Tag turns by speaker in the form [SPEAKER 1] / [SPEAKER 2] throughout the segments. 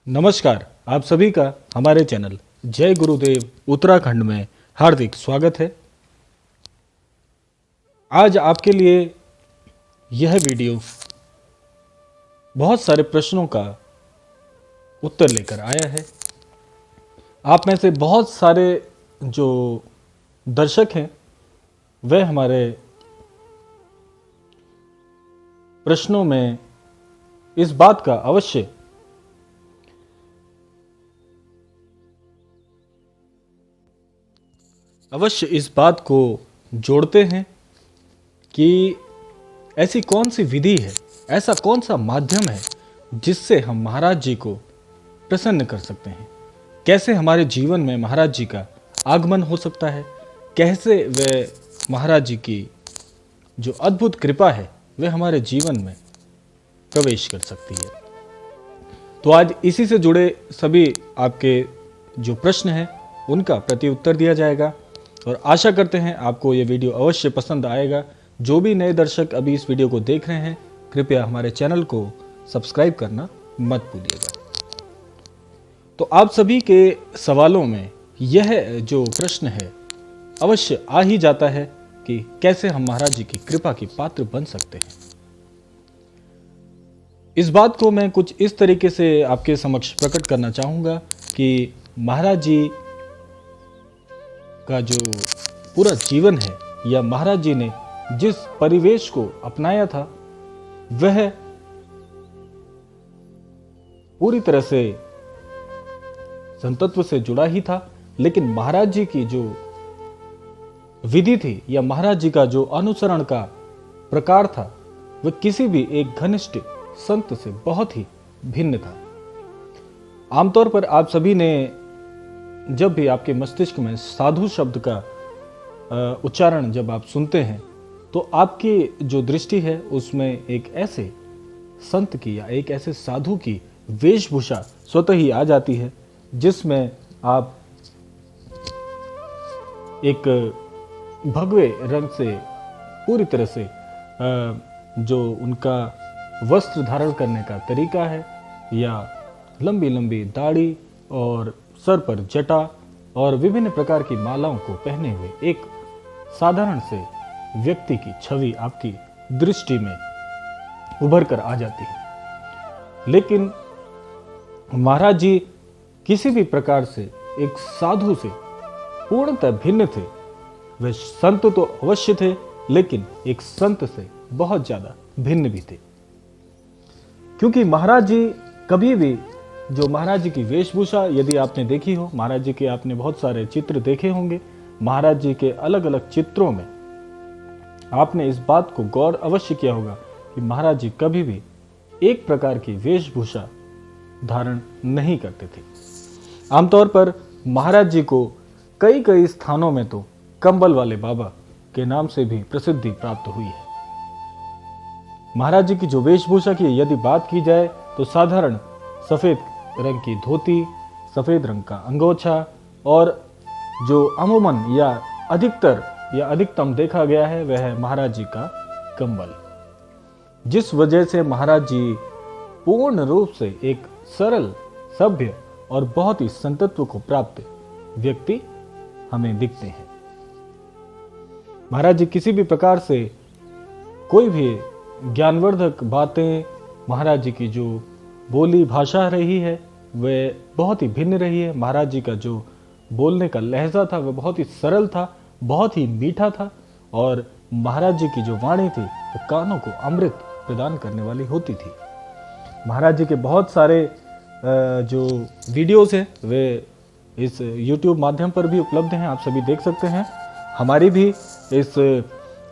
[SPEAKER 1] नमस्कार, आप सभी का हमारे चैनल जय गुरुदेव उत्तराखंड में हार्दिक स्वागत है। आज आपके लिए यह वीडियो बहुत सारे प्रश्नों का उत्तर लेकर आया है। आप में से बहुत सारे जो दर्शक हैं वह हमारे प्रश्नों में इस बात का अवश्य इस बात को जोड़ते हैं कि ऐसी कौन सी विधि है, ऐसा कौन सा माध्यम है जिससे हम महाराज जी को प्रसन्न कर सकते हैं। कैसे हमारे जीवन में महाराज जी का आगमन हो सकता है, कैसे वे महाराज जी की जो अद्भुत कृपा है वे हमारे जीवन में प्रवेश कर सकती है। तो आज इसी से जुड़े सभी आपके जो प्रश्न हैं उनका प्रति उत्तर दिया जाएगा और आशा करते हैं आपको ये वीडियो अवश्य पसंद आएगा। जो भी नए दर्शक अभी इस वीडियो को देख रहे हैं, कृपया हमारे चैनल को सब्सक्राइब करना मत भूलिएगा। तो आप सभी के सवालों में यह जो प्रश्न है अवश्य आ ही जाता है कि कैसे हम महाराज जी की कृपा की पात्र बन सकते हैं। इस बात को मैं कुछ इस तरीके से आपके समक्ष प्रकट करना चाहूँगा कि महाराज जी का जो पूरा जीवन है या महाराज जी ने जिस परिवेश को अपनाया था वह पूरी तरह से संतत्व से जुड़ा ही था, लेकिन महाराज जी की जो विधि थी या महाराज जी का जो अनुसरण का प्रकार था वह किसी भी एक घनिष्ठ संत से बहुत ही भिन्न था। आमतौर पर आप सभी ने जब भी आपके मस्तिष्क में साधु शब्द का उच्चारण जब आप सुनते हैं तो आपकी जो दृष्टि है उसमें एक ऐसे संत की या एक ऐसे साधु की वेशभूषा स्वतः ही आ जाती है जिसमें आप एक भगवे रंग से पूरी तरह से जो उनका वस्त्र धारण करने का तरीका है या लंबी लंबी दाढ़ी और सर पर जटा और विभिन्न प्रकार की मालाओं को पहने हुए एक साधारण से व्यक्ति की छवि आपकी दृष्टि में उभर कर आ जाती है। लेकिन महाराज जी किसी भी प्रकार से एक साधु से पूर्णतः भिन्न थे। वे संत तो अवश्य थे, लेकिन एक संत से बहुत ज्यादा भिन्न भी थे, क्योंकि महाराज जी कभी भी जो महाराज जी की वेशभूषा यदि आपने देखी हो, महाराज जी के आपने बहुत सारे चित्र देखे होंगे, महाराज जी के अलग अलग चित्रों में आपने इस बात को गौर अवश्य किया होगा कि महाराज जी कभी भी एक प्रकार की वेशभूषा धारण नहीं करते थे। आमतौर पर महाराज जी को कई कई स्थानों में तो कंबल वाले बाबा के नाम से भी प्रसिद्धि प्राप्त हुई है। महाराज जी की जो वेशभूषा की यदि बात की जाए तो साधारण सफेद रंग की धोती, सफेद रंग का अंगोछा और जो अमूमन या अधिकतर या अधिकतम देखा गया है वह है महाराज जी का कंबल, जिस वजह से महाराज जी पूर्ण रूप से एक सरल, सभ्य और बहुत ही संतत्व को प्राप्त व्यक्ति हमें दिखते हैं। महाराज जी किसी भी प्रकार से कोई भी ज्ञानवर्धक बातें, महाराज जी की जो बोली भाषा रही है वह बहुत ही भिन्न रही है। महाराज जी का जो बोलने का लहजा था वह बहुत ही सरल था, बहुत ही मीठा था और महाराज जी की जो वाणी थी वह कानों को अमृत प्रदान करने वाली होती थी। महाराज जी के बहुत सारे जो वीडियोस हैं वे इस YouTube माध्यम पर भी उपलब्ध हैं, आप सभी देख सकते हैं। हमारी भी इस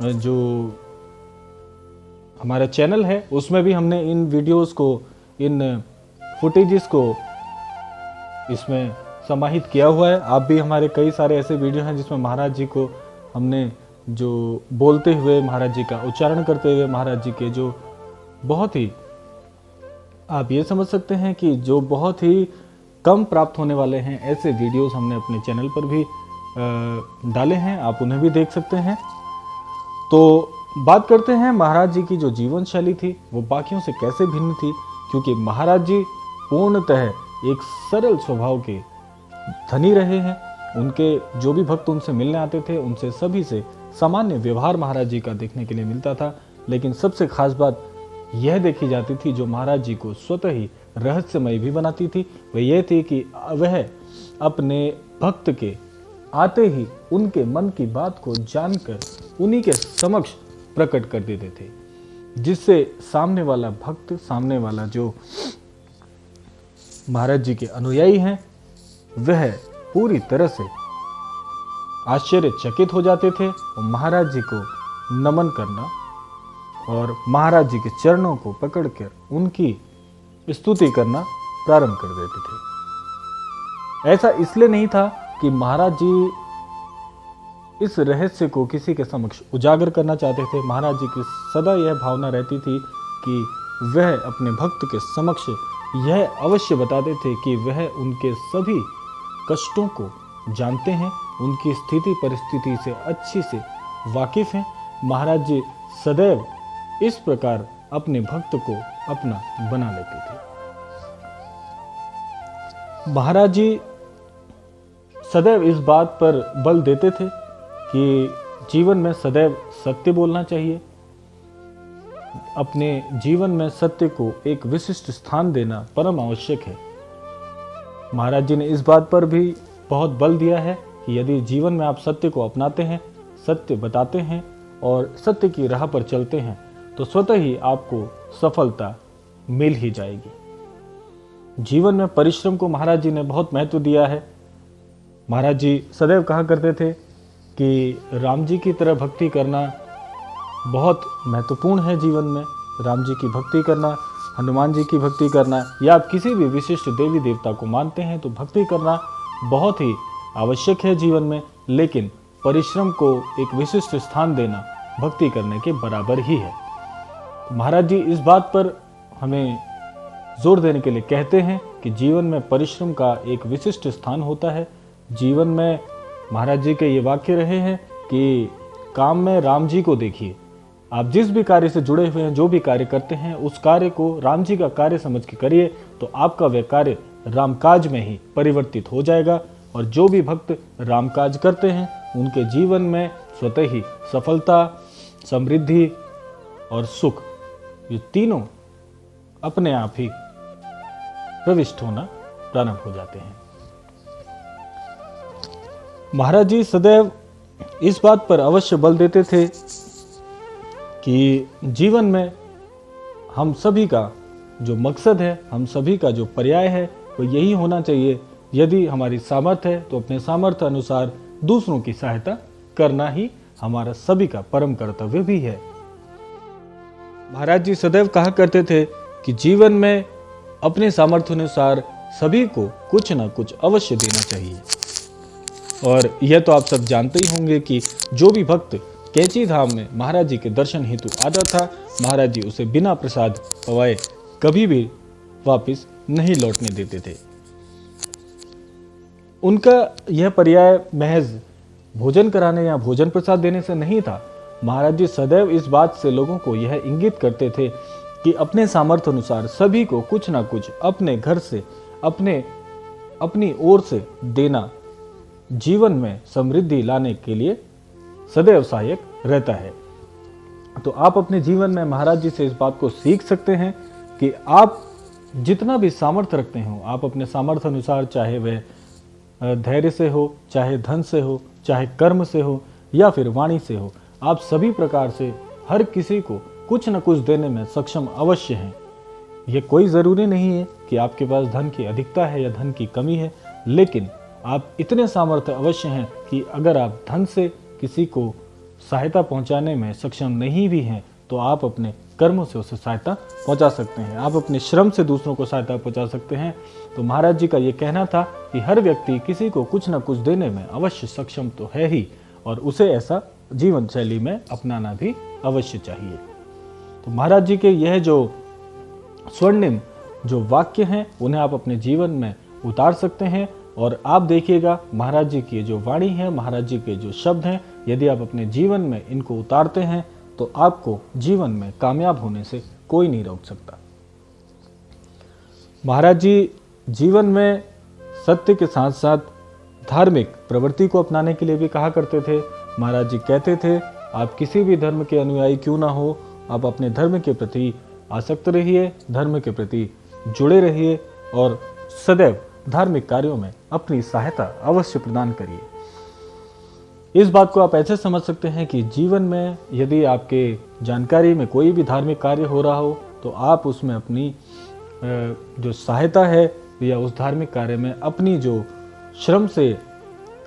[SPEAKER 1] जो हमारा चैनल है उसमें भी हमने इन वीडियोस को, इन फुटेजेस को इसमें समाहित किया हुआ है। आप भी, हमारे कई सारे ऐसे वीडियो हैं जिसमें महाराज जी को हमने जो बोलते हुए, महाराज जी का उच्चारण करते हुए, महाराज जी के जो बहुत ही, आप ये समझ सकते हैं कि जो बहुत ही कम प्राप्त होने वाले हैं ऐसे वीडियोस हमने अपने चैनल पर भी डाले हैं, आप उन्हें भी देख सकते हैं। तो बात करते हैं महाराज जी की जो जीवन शैली थी वो बाकियों से कैसे भिन्न थी, क्योंकि महाराज जी पूर्णतः एक सरल स्वभाव के धनी रहे हैं। उनके जो भी भक्त उनसे मिलने आते थे उनसे सभी से सामान्य व्यवहार महाराज जी का देखने के लिए मिलता था। लेकिन सबसे खास बात यह देखी जाती थी जो महाराज जी को स्वतः ही रहस्यमय भी बनाती थी, वह यह थी कि वह अपने भक्त के आते ही उनके मन की बात को जानकर उन्हीं के समक्ष प्रकट कर देते थे, जिससे सामने वाला भक्त, सामने वाला जो महाराज जी के अनुयायी हैं, वह पूरी तरह से आश्चर्यचकित हो जाते थे और महाराज जी को नमन करना और महाराज जी के चरणों को पकड़कर उनकी स्तुति करना प्रारंभ कर देते थे। ऐसा इसलिए नहीं था कि महाराज जी इस रहस्य को किसी के समक्ष उजागर करना चाहते थे। महाराज जी की सदा यह भावना रहती थी कि वह अपने भक्त के समक्ष यह अवश्य बताते थे कि वह उनके सभी कष्टों को जानते हैं, उनकी स्थिति परिस्थिति से अच्छी से वाकिफ हैं। महाराज जी सदैव इस प्रकार अपने भक्त को अपना बना लेते थे। महाराज जी सदैव इस बात पर बल देते थे कि जीवन में सदैव सत्य बोलना चाहिए। अपने जीवन में सत्य को एक विशिष्ट स्थान देना परम आवश्यक है। महाराज जी ने इस बात पर भी बहुत बल दिया है कि यदि जीवन में आप सत्य को अपनाते हैं, सत्य बताते हैं और सत्य की राह पर चलते हैं तो स्वतः ही आपको सफलता मिल ही जाएगी। जीवन में परिश्रम को महाराज जी ने बहुत महत्व दिया है। महाराज जी सदैव कहा करते थे कि राम जी की तरह भक्ति करना बहुत महत्वपूर्ण है जीवन में। राम जी की भक्ति करना, हनुमान जी की भक्ति करना, या आप किसी भी विशिष्ट देवी देवता को मानते हैं तो भक्ति करना बहुत ही आवश्यक है जीवन में, लेकिन परिश्रम को एक विशिष्ट स्थान देना भक्ति करने के बराबर ही है। महाराज जी इस बात पर हमें जोर देने के लिए कहते हैं कि जीवन में परिश्रम का एक विशिष्ट स्थान होता है। जीवन में महाराज जी के ये वाक्य रहे हैं कि काम में राम जी को देखिए। आप जिस भी कार्य से जुड़े हुए हैं, जो भी कार्य करते हैं, उस कार्य को राम जी का कार्य समझ के करिए तो आपका वह कार्य रामकाज में ही परिवर्तित हो जाएगा। और जो भी भक्त रामकाज करते हैं उनके जीवन में स्वतः ही सफलता, समृद्धि और सुख, ये तीनों अपने आप ही प्रविष्ट होना प्रारंभ हो जाते हैं। महाराज जी सदैव इस बात पर अवश्य बल देते थे कि जीवन में हम सभी का जो मकसद है, हम सभी का जो पर्याय है, वो यही होना चाहिए। यदि हमारी सामर्थ्य है तो अपने सामर्थ्य अनुसार दूसरों की सहायता करना ही हमारा सभी का परम कर्तव्य भी है। महाराज जी सदैव कहा करते थे कि जीवन में अपने सामर्थ्य अनुसार सभी को कुछ ना कुछ अवश्य देना चाहिए। और यह तो आप सब जानते ही होंगे कि जो भी भक्त कैची धाम में महाराज जी के दर्शन हेतु आता था, महाराज जी उसे बिना प्रसाद पवाए कभी भी वापस नहीं लौटने देते थे। उनका यह पर्याय महज भोजन कराने या भोजन प्रसाद देने से नहीं था। महाराज जी सदैव इस बात से लोगों को यह इंगित करते थे कि अपने सामर्थ्य अनुसार सभी को कुछ ना कुछ अपने घर से, अपनी ओर से देना जीवन में समृद्धि लाने के लिए सदैव सहायक रहता है। तो आप अपने जीवन में महाराज जी से इस बात को सीख सकते हैं कि आप जितना भी सामर्थ्य रखते हो, आप अपने सामर्थ्य अनुसार, चाहे वह धैर्य से हो, चाहे धन से हो, चाहे कर्म से हो या फिर वाणी से हो, आप सभी प्रकार से हर किसी को कुछ न कुछ देने में सक्षम अवश्य हैं। यह कोई ज़रूरी नहीं है कि आपके पास धन की अधिकता है या धन की कमी है, लेकिन आप इतने सामर्थ्य अवश्य हैं कि अगर आप धन से किसी को सहायता पहुंचाने में सक्षम नहीं भी हैं तो आप अपने कर्मों से उसे सहायता पहुंचा सकते हैं, आप अपने श्रम से दूसरों को सहायता पहुंचा सकते हैं। तो महाराज जी का ये कहना था कि हर व्यक्ति किसी को कुछ न कुछ देने में अवश्य सक्षम तो है ही, और उसे ऐसा जीवन शैली में अपनाना भी अवश्य चाहिए। तो महाराज जी के यह जो स्वर्णिम जो वाक्य हैं उन्हें आप अपने जीवन में उतार सकते हैं। और आप देखिएगा महाराज जी की जो वाणी है, महाराज जी के जो शब्द हैं, यदि आप अपने जीवन में इनको उतारते हैं तो आपको जीवन में कामयाब होने से कोई नहीं रोक सकता। महाराज जी जीवन में सत्य के साथ साथ धार्मिक प्रवृत्ति को अपनाने के लिए भी कहा करते थे। महाराज जी कहते थे, आप किसी भी धर्म के अनुयायी क्यों ना हो, आप अपने धर्म के प्रति आसक्त रहिए, धर्म के प्रति जुड़े रहिए और सदैव धार्मिक कार्यों में अपनी सहायता अवश्य प्रदान करिए। इस बात को आप ऐसे समझ सकते हैं कि जीवन में यदि आपके जानकारी में कोई भी धार्मिक कार्य हो रहा हो तो आप उसमें अपनी जो सहायता है या उस धार्मिक कार्य में अपनी जो श्रम से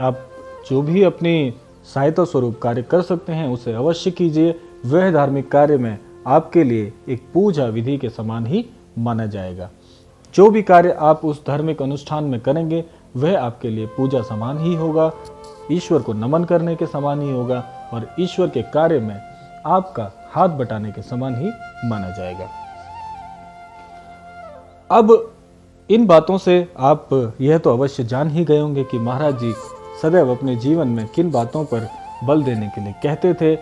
[SPEAKER 1] आप जो भी अपनी सहायता स्वरूप कार्य कर सकते हैं उसे अवश्य कीजिए। वह धार्मिक कार्य में आपके लिए एक पूजा विधि के समान ही माना जाएगा। जो भी कार्य आप उस धार्मिक अनुष्ठान में करेंगे वह आपके लिए पूजा समान ही होगा, ईश्वर को नमन करने के समान ही होगा और ईश्वर के कार्य में आपका हाथ बटाने के समान ही माना जाएगा। अब इन बातों से आप यह तो अवश्य जान ही गए होंगे कि महाराज जी सदैव अपने जीवन में किन बातों पर बल देने के लिए कहते थे,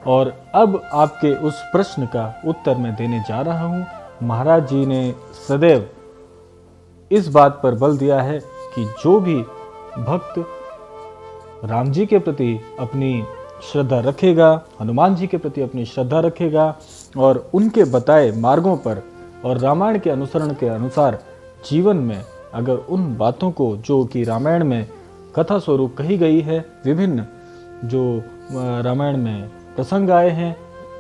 [SPEAKER 1] और अब आपके उस प्रश्न का उत्तर मैं देने जा रहा हूं। महाराज जी ने सदैव इस बात पर बल दिया है कि जो भी भक्त राम जी के प्रति अपनी श्रद्धा रखेगा, हनुमान जी के प्रति अपनी श्रद्धा रखेगा और उनके बताए मार्गों पर और रामायण के अनुसरण के अनुसार जीवन में अगर उन बातों को जो कि रामायण में कथा स्वरूप कही गई है, विभिन्न जो रामायण में प्रसंग आए हैं,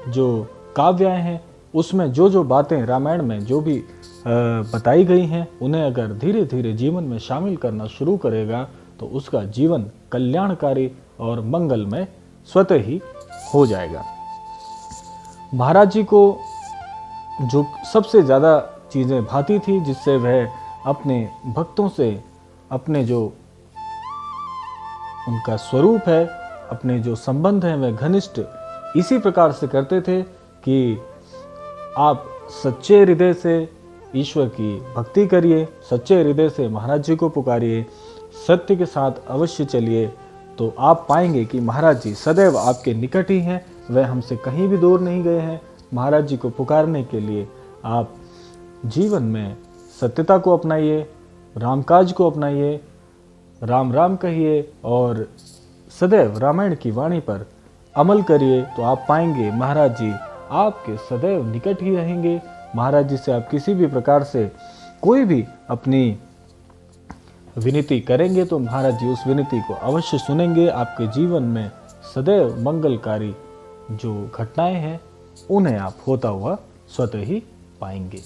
[SPEAKER 1] जो काव्य आए हैं, उसमें जो जो बातें रामायण में जो भी बताई गई हैं उन्हें अगर धीरे धीरे जीवन में शामिल करना शुरू करेगा तो उसका जीवन कल्याणकारी और मंगलमय स्वतः ही हो जाएगा। महाराज जी को जो सबसे ज़्यादा चीज़ें भाती थी जिससे वह अपने भक्तों से अपने जो उनका स्वरूप है, अपने जो संबंध हैं वह घनिष्ठ इसी प्रकार से करते थे कि आप सच्चे हृदय से ईश्वर की भक्ति करिए, सच्चे हृदय से महाराज जी को पुकारिए, सत्य के साथ अवश्य चलिए, तो आप पाएंगे कि महाराज जी सदैव आपके निकट ही हैं, वह हमसे कहीं भी दूर नहीं गए हैं। महाराज जी को पुकारने के लिए आप जीवन में सत्यता को अपनाइए, रामकाज को अपनाइए, राम राम कहिए और सदैव रामायण की वाणी पर अमल करिए, तो आप पाएंगे महाराज जी आपके सदैव निकट ही रहेंगे। महाराज जी से आप किसी भी प्रकार से कोई भी अपनी विनती करेंगे तो महाराज जी उस विनती को अवश्य सुनेंगे। आपके जीवन में सदैव मंगलकारी जो घटनाएं हैं उन्हें आप होता हुआ स्वतः ही पाएंगे।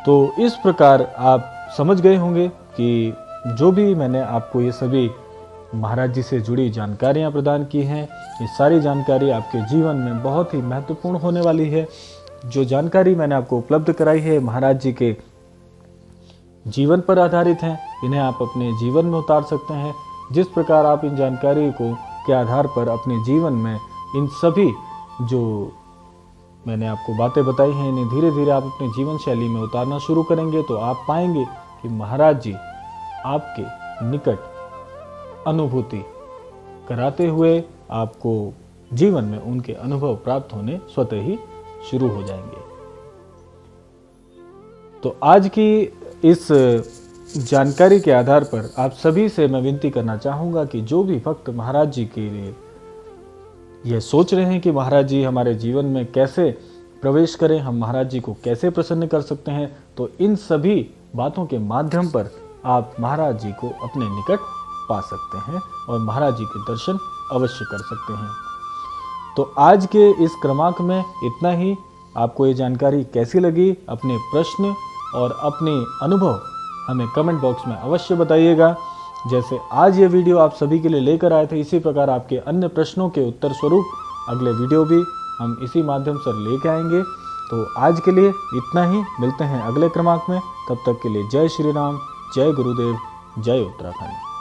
[SPEAKER 1] तो इस प्रकार आप समझ गए होंगे कि जो भी मैंने आपको ये सभी महाराज जी से जुड़ी जानकारियां प्रदान की हैं, ये सारी जानकारी आपके जीवन में बहुत ही महत्वपूर्ण होने वाली है। जो जानकारी मैंने आपको उपलब्ध कराई है महाराज जी के जीवन पर आधारित हैं, इन्हें आप अपने जीवन में उतार सकते हैं। जिस प्रकार आप इन जानकारी को के आधार पर अपने जीवन में इन सभी जो मैंने आपको बातें बताई हैं इन्हें धीरे धीरे आप अपने जीवन शैली में उतारना शुरू करेंगे तो आप पाएंगे कि महाराज जी आपके निकट अनुभूति कराते हुए आपको जीवन में उनके अनुभव प्राप्त होने स्वतः ही शुरू हो जाएंगे। तो आज की इस जानकारी के आधार पर आप सभी से मैं विनती करना चाहूँगा कि जो भी भक्त महाराज जी के लिए यह सोच रहे हैं कि महाराज जी हमारे जीवन में कैसे प्रवेश करें, हम महाराज जी को कैसे प्रसन्न कर सकते हैं, तो इन सभी बातों के माध्यम पर आप महाराज जी को अपने निकट पा सकते हैं और महाराज जी के दर्शन अवश्य कर सकते हैं। तो आज के इस क्रमांक में इतना ही। आपको ये जानकारी कैसी लगी, अपने प्रश्न और अपने अनुभव हमें कमेंट बॉक्स में अवश्य बताइएगा। जैसे आज ये वीडियो आप सभी के लिए लेकर आए थे, इसी प्रकार आपके अन्य प्रश्नों के उत्तर स्वरूप अगले वीडियो भी हम इसी माध्यम से लेके आएंगे। तो आज के लिए इतना ही, मिलते हैं अगले क्रमांक में। तब तक के लिए जय श्री राम, जय गुरुदेव, जय उत्तराखंड।